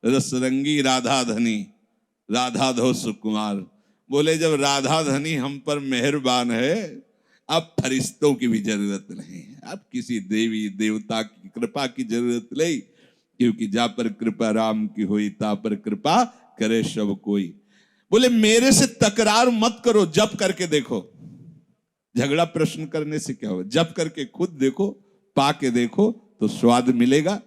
रसरंगी राधा धनी, राधा धो सुकुमार। बोले जब राधा धनी हम पर मेहरबान है, अब फरिश्तों की भी जरूरत नहीं, अब किसी देवी देवता की कृपा की जरूरत नहीं, क्योंकि जा पर कृपा राम की हुई, ता पर कृपा करे सब कोई। बोले मेरे से तकरार मत करो, जप करके देखो। झगड़ा प्रश्न करने से क्या हो, जप करके खुद देखो, पा के देखो तो स्वाद मिलेगा।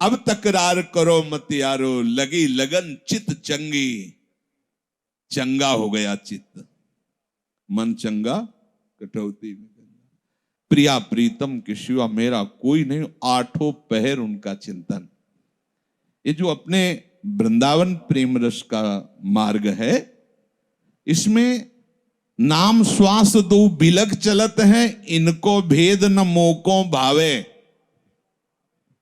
अब तकरार करो मत यारो, लगी लगन चित चंगी। चंगा हो गया चित्त, मन चंगा कटौती में। प्रिया प्रीतम के शिवा मेरा कोई नहीं, आठों पहर उनका चिंतन। ये जो अपने वृंदावन प्रेम रस का मार्ग है, इसमें नाम श्वास दो बिलग चलत है, इनको भेद न मोको भावे।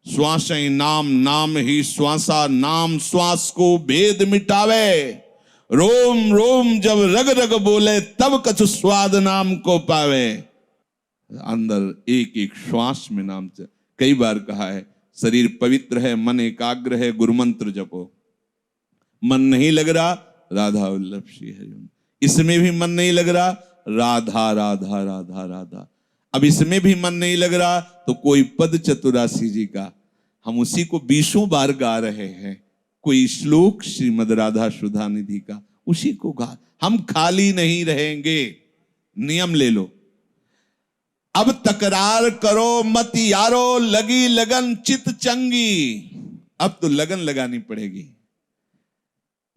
श्वास ही नाम, नाम ही श्वासा, नाम श्वास को भेद मिटावे। रोम रोम जब रग रग बोले, तब कछु स्वाद नाम को पावे। अंदर एक एक श्वास में नाम से कई बार कहा है, शरीर पवित्र है, मन एकाग्र है, गुरु मंत्र जपो। मन नहीं लग रहा, राधा वल्लभ श्री हरि। इसमें भी मन नहीं लग रहा, राधा राधा राधा राधा। अब इसमें भी मन नहीं लग रहा तो कोई पद चतुरासी जी का हम उसी को 20 बार गा रहे हैं, कोई श्लोक श्रीमद राधा सुधा निधि का उसी को गा। हम खाली नहीं रहेंगे, नियम ले लो। अब तकरार करो मत यारो, लगी लगन चित चंगी। अब तो लगन लगानी पड़ेगी।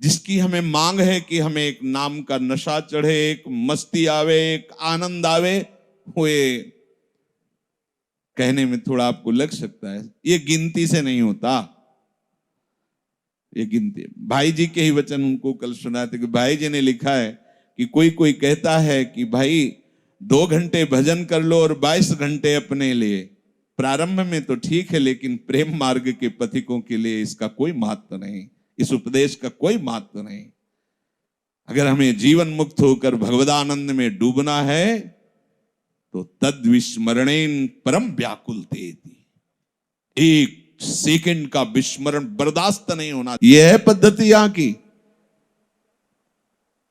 जिसकी हमें मांग है कि हमें एक नाम का नशा चढ़े, एक मस्ती आवे, एक आनंद आवे, हुए कहने में थोड़ा आपको लग सकता है, ये गिनती से नहीं होता। ये गिनती, भाई जी के ही वचन उनको कल सुनाए थे कि भाई जी ने लिखा है कि कोई कोई कहता है कि भाई 2 घंटे भजन कर लो और 22 घंटे अपने लिए। प्रारंभ में तो ठीक है, लेकिन प्रेम मार्ग के पथिकों के लिए इसका कोई महत्व नहीं, इस उपदेश का कोई महत्व नहीं। अगर हमें जीवन मुक्त होकर भगवदानंद में डूबना है तो तद विस्मरणेन परम व्याकुलते। एक सेकंड का विस्मरण बर्दाश्त नहीं होना। यह है पद्धति यहां की।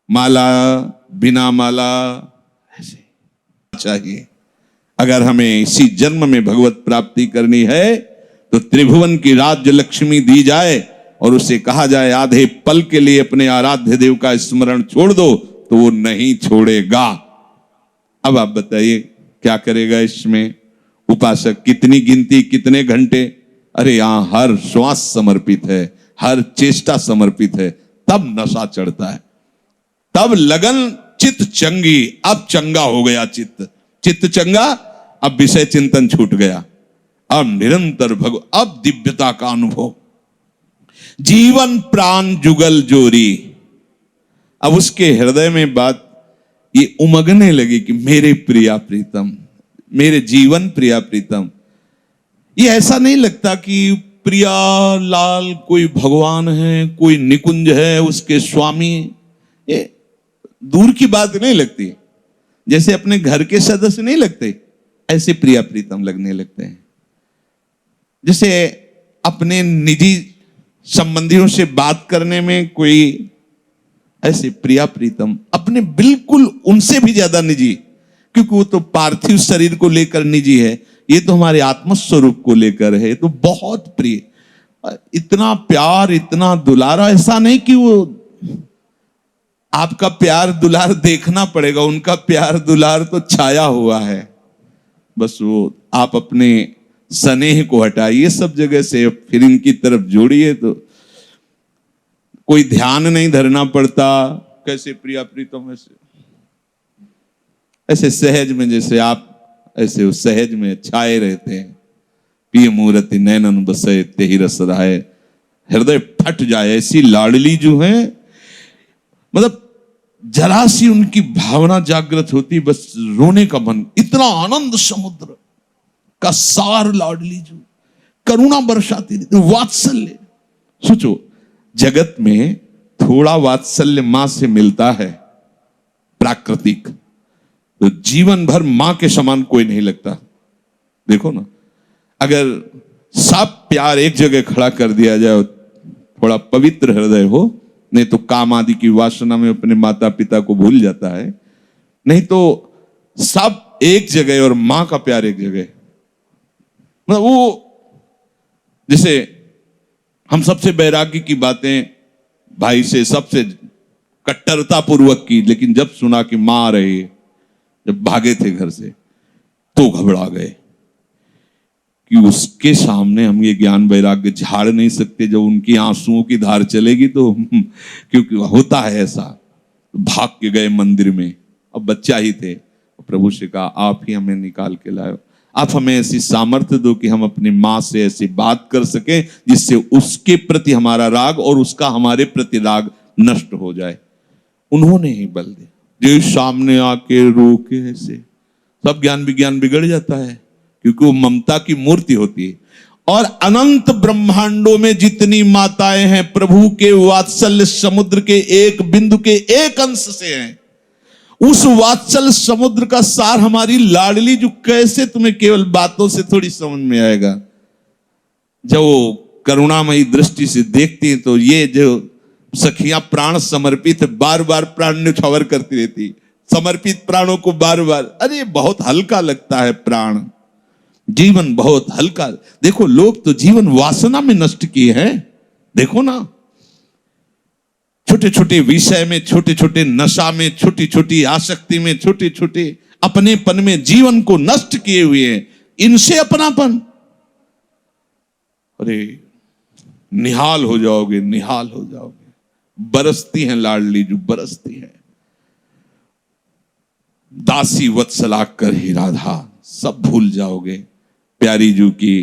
माला बिना माला ऐसे चाहिए। अगर हमें इसी जन्म में भगवत प्राप्ति करनी है तो त्रिभुवन की राज्य लक्ष्मी दी जाए और उसे कहा जाए आधे पल के लिए अपने आराध्य देव का स्मरण छोड़ दो, तो वो नहीं छोड़ेगा। अब आप बताइए क्या करेगा इसमें उपासक? कितनी गिनती, कितने घंटे? अरे यहां हर श्वास समर्पित है, हर चेष्टा समर्पित है, तब नशा चढ़ता है, तब लगन चित्त चंगी। अब चंगा हो गया चित्त, चित्त चंगा, अब विषय चिंतन छूट गया, अब निरंतर अब दिव्यता का अनुभव, जीवन प्राण जुगल जोरी। अब उसके हृदय में बात ये उमगने लगी कि मेरे प्रिया प्रीतम, मेरे जीवन प्रिया प्रीतम। ये ऐसा नहीं लगता कि प्रिया लाल कोई भगवान है, कोई निकुंज है, उसके स्वामी, ये दूर की बात नहीं लगती। जैसे अपने घर के सदस्य नहीं लगते, ऐसे प्रिया प्रीतम लगने लगते हैं। जैसे अपने निजी संबंधियों से बात करने में कोई ऐसे प्रिया प्रीतम, अपने बिल्कुल उनसे भी ज्यादा निजी, क्योंकि वो तो पार्थिव शरीर को लेकर निजी है, ये तो हमारे आत्मस्वरूप को लेकर है, तो बहुत प्रिय। इतना प्यार, इतना दुलारा, ऐसा नहीं कि वो आपका प्यार दुलार देखना पड़ेगा, उनका प्यार दुलार तो छाया हुआ है। बस वो आप अपने स्नेह को हटाइए सब जगह से, फिर इनकी तरफ जोड़िए तो कोई ध्यान नहीं धरना पड़ता। कैसे प्रिया प्रीतम, ऐसे सहज में, जैसे आप ऐसे उस सहज में छाए रहते हैं। प्रिय मूर्ति नैनन बसे तेहि रस रहाए, हृदय फट जाए। ऐसी लाडली जो है, मतलब जरा सी उनकी भावना जागृत होती, बस रोने का मन। इतना आनंद समुद्र का सार लाडली जो करुणा बरसाती, वात्सल्य। सोचो जगत में थोड़ा वात्सल्य मां से मिलता है प्राकृतिक, तो जीवन भर मां के समान कोई नहीं लगता। देखो ना, अगर सब प्यार एक जगह खड़ा कर दिया जाए, थोड़ा पवित्र हृदय हो, नहीं तो काम आदि की वासना में अपने माता पिता को भूल जाता है, नहीं तो सब एक जगह और मां का प्यार एक जगह। मतलब वो जैसे हम सबसे वैराग्य की बातें भाई से सबसे कट्टरता पूर्वक की, लेकिन जब सुना कि मां आ रही है, जब भागे थे घर से तो घबरा गए कि उसके सामने हम ये ज्ञान वैराग्य झाड़ नहीं सकते। जब उनकी आंसुओं की धार चलेगी तो क्योंकि होता है ऐसा। भाग के गए मंदिर में, अब बच्चा ही थे, प्रभु से कहा आप ही हमें निकाल के लाओ, आप हमें ऐसी सामर्थ्य दो कि हम अपनी मां से ऐसी बात कर सकें जिससे उसके प्रति हमारा राग और उसका हमारे प्रति राग नष्ट हो जाए। उन्होंने ही बल दिया। जो सामने आके रोके ऐसे, सब ज्ञान विज्ञान बिगड़ जाता है, क्योंकि वो ममता की मूर्ति होती है। और अनंत ब्रह्मांडों में जितनी माताएं हैं प्रभु के वात्सल्य समुद्र के एक बिंदु के एक अंश से हैं। उस वात्सल्य समुद्र का सार हमारी लाडली, जो कैसे तुम्हें केवल बातों से थोड़ी समझ में आएगा, जब वो करुणामयी दृष्टि से देखती हैं तो ये जो सखियां प्राण समर्पित बार बार प्राण न्यौछावर करती रहती, समर्पित प्राणों को बार बार, अरे बहुत हल्का लगता है प्राण, जीवन बहुत हल्का। देखो लोग तो जीवन वासना में नष्ट किए हैं, देखो ना, छोटे छोटे विषय में, छोटे छोटे नशा में, छोटी छोटी आसक्ति में, छोटे छोटे अपनेपन में जीवन को नष्ट किए हुए हैं। इनसे अपनापन, अरे निहाल हो जाओगे, निहाल हो जाओगे। बरसती हैं लाडली जो बरसती है, दासी वत्सला कर ही राधा, सब भूल जाओगे। प्यारी जू की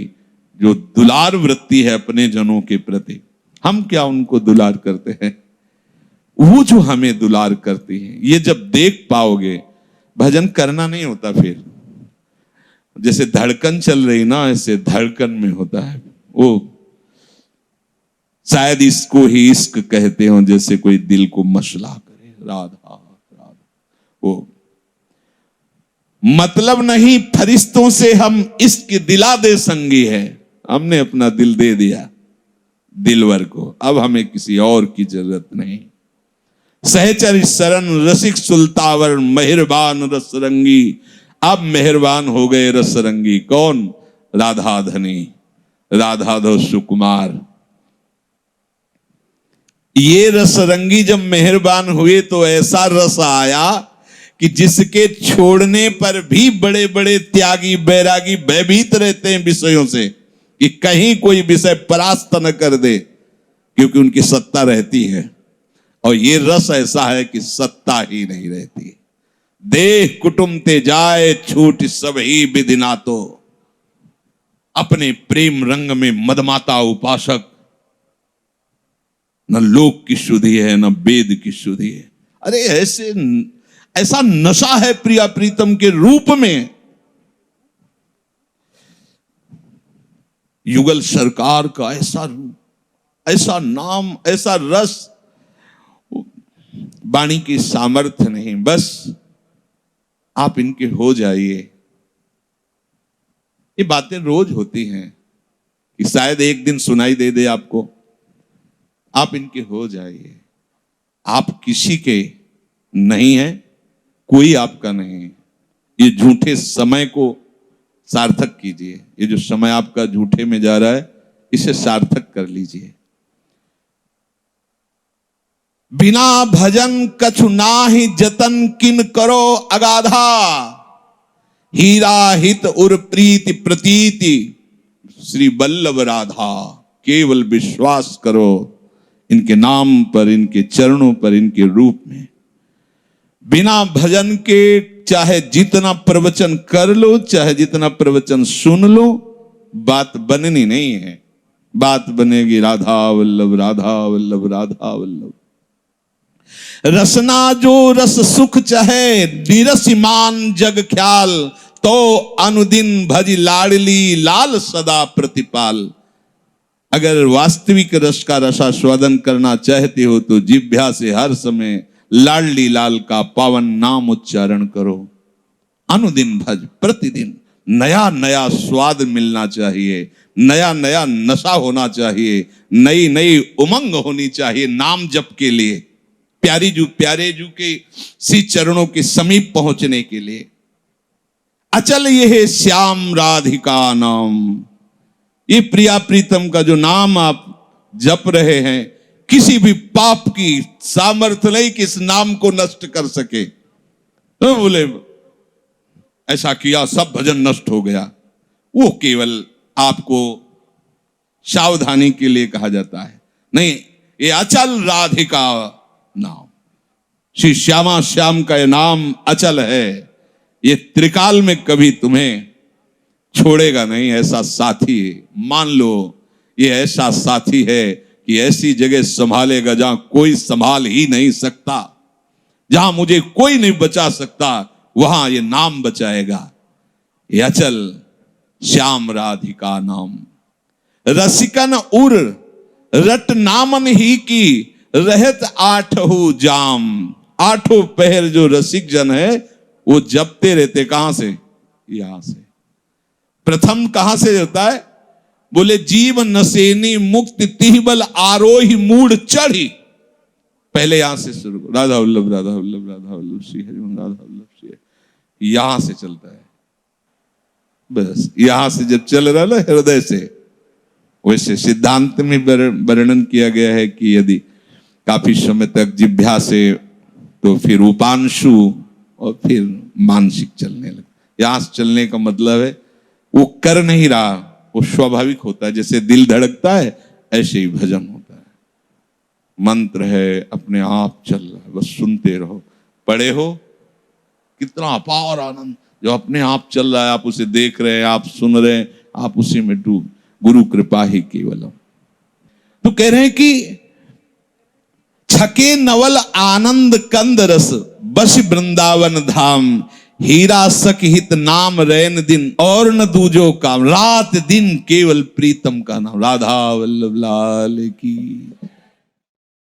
जो दुलार वृत्ति है अपने जनों के प्रति, हम क्या उनको दुलार करते हैं, वो जो हमें दुलार करती है, ये जब देख पाओगे, भजन करना नहीं होता फिर। जैसे धड़कन चल रही ना, ऐसे धड़कन में होता है वो। शायद इसको ही इश्क कहते हो, जैसे कोई दिल को मसला करे, राधा राधा। वो मतलब नहीं फरिश्तों से हम इश्क दिला दे संगी है, हमने अपना दिल दे दिया दिलवर को, अब हमें किसी और की जरूरत नहीं। सहचर शरण रसिक सुल्तावर मेहरबान रसरंगी, अब मेहरबान हो गए रसरंगी। कौन? राधा धनी, राधाधो सुकुमार। ये रसरंगी जब मेहरबान हुए तो ऐसा रस आया कि जिसके छोड़ने पर भी बड़े बड़े त्यागी बैरागी भयभीत रहते हैं विषयों से, कि कहीं कोई विषय परास्त न कर दे, क्योंकि उनकी सत्ता रहती है। और ये रस ऐसा है कि सत्ता ही नहीं रहती। देह कुटुंब ते जाए छूट सब ही विधिना, तो अपने प्रेम रंग में मदमाता उपासक, न लोक की शुद्धि है न वेद की शुद्धि है। अरे ऐसा नशा है प्रिया प्रीतम के रूप में। युगल सरकार का ऐसा रूप, ऐसा नाम, ऐसा रस, वाणी की सामर्थ्य नहीं, बस आप इनके हो जाइए। ये बातें रोज होती हैं कि शायद एक दिन सुनाई दे दे आपको, आप इनके हो जाइए। आप किसी के नहीं हैं, कोई आपका नहीं है। ये झूठे समय को सार्थक कीजिए। ये जो समय आपका झूठे में जा रहा है, इसे सार्थक कर लीजिए। बिना भजन कछु नाहि जतन किन करो अगाधा, हीरा हित उर प्रीति प्रतीति श्री वल्लभ राधा। केवल विश्वास करो इनके नाम पर, इनके चरणों पर, इनके रूप में। बिना भजन के चाहे जितना प्रवचन कर लो, चाहे जितना प्रवचन सुन लो, बात बननी नहीं है। बात बनेगी राधा वल्लभ, राधा वल्लभ, राधा वल्लभ। रसना जो रस सुख चाहे, निरसिमान जग ख्याल, तो अनुदिन भज लाडली लाल सदा प्रतिपाल। अगर वास्तविक रस का रसास्वादन करना चाहते हो तो जिह्वा से हर समय लाडली लाल का पावन नाम उच्चारण करो। अनुदिन भज, प्रतिदिन नया नया स्वाद मिलना चाहिए, नया नया नशा होना चाहिए, नई नई उमंग होनी चाहिए नाम जप के लिए, प्यारे जू के श्री चरणों के समीप पहुंचने के लिए। अचल ये है श्याम राधिका नाम। ये प्रिया प्रीतम का जो नाम आप जप रहे हैं, किसी भी पाप की सामर्थ्य नहीं कि इस नाम को नष्ट कर सके। तो बोले ऐसा किया सब भजन नष्ट हो गया, वो केवल आपको सावधानी के लिए कहा जाता है। नहीं, ये अचल राधिका नाम, श्री श्यामा श्याम का ये नाम अचल है। ये त्रिकाल में कभी तुम्हें छोड़ेगा नहीं, ऐसा साथी है। मान लो ये ऐसा साथी है कि ऐसी जगह संभालेगा जहां कोई संभाल ही नहीं सकता, जहां मुझे कोई नहीं बचा सकता, वहां ये नाम बचाएगा। ये अचल श्याम राधिका नाम। रसिकन उर रट नामन ही की रहत आठहु जाम। आठों पहर जो रसिक जन है वो जपते रहते। कहां से? यहां से। प्रथम कहां से होता है? बोले जीव नसेनी मुक्त तिहबल आरोही मूड चढ़ी। पहले यहां से शुरू, राधा वल्लभ राधा वल्लभ राधा वल्लभ श्री हरि राधा वल्लभ श्री, यहां से चलता है। बस यहां से जब चल रहा ना हृदय से, वैसे सिद्धांत में वर्णन किया गया है कि यदि काफी समय तक जिह्वा से, तो फिर उपांशु और फिर मानसिक चलने लगे। यहां से चलने का मतलब है वो कर नहीं रहा, वो स्वाभाविक होता है। जैसे दिल धड़कता है ऐसे ही भजन होता है। मंत्र है, अपने आप चल रहा है, बस सुनते रहो। पढ़े हो, कितना अपार आनंद जो अपने आप चल रहा है, आप उसे देख रहे हैं, आप सुन रहे हैं, आप उसी में डूब। गुरु कृपा ही केवलम। तो कह रहे हैं कि छके नवल आनंद कंद रस बस वृंदावन धाम। हीरा सख हित नाम रैन दिन और न दूजो काम। रात दिन केवल प्रीतम का नाम। राधा वल्लभ लाल की।